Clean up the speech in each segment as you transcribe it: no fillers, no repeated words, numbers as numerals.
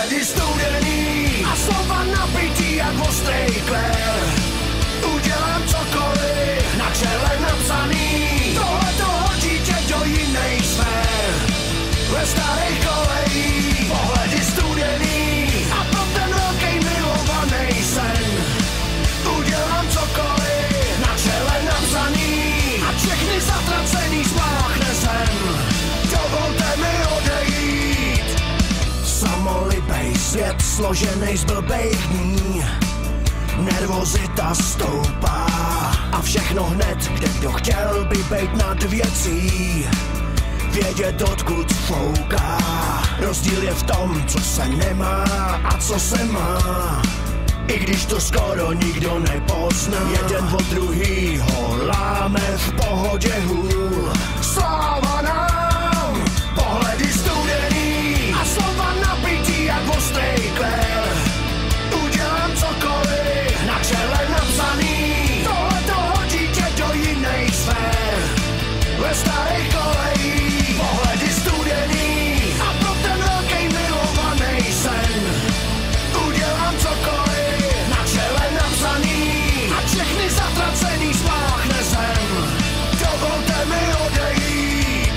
Pohledy studený a slova napitý jak ostrý klér. Udělám cokoliv, na čele napsaný. Tohletoho dítě do jinej sfér. Ve starých kolejích pohledy studený a pro ten velký milovaný sen. Udělám cokoliv, na čele napsaný. A všechny zatracený spláchne zem. Dovolte mi odejít. Samolibej svět složený z blbejch dní. Nervozita stoupá a všechno hned, kde kdo chtěl by bejt nad věcí. Vědět odkud fouká. Rozdíl je v tom, co se nemá a co se má. I když to skoro nikdo nepozná. Jeden od druhýho láme v pohodě hůl. Sláva nám, pohledy studený a slova napitý jak ostrý klér. Udělám cokoliv, na čele napsaný. Tohletoho dítě do jinej sfér. Ve starých kolejích pohledy studený a pro ten velký milovaný sen. Udělám cokoliv, na čele napsaný. A všechny zatracený spláchne zem. Dovolte mi odejít.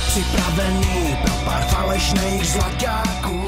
Připravený pro pár falešných zlaťáků.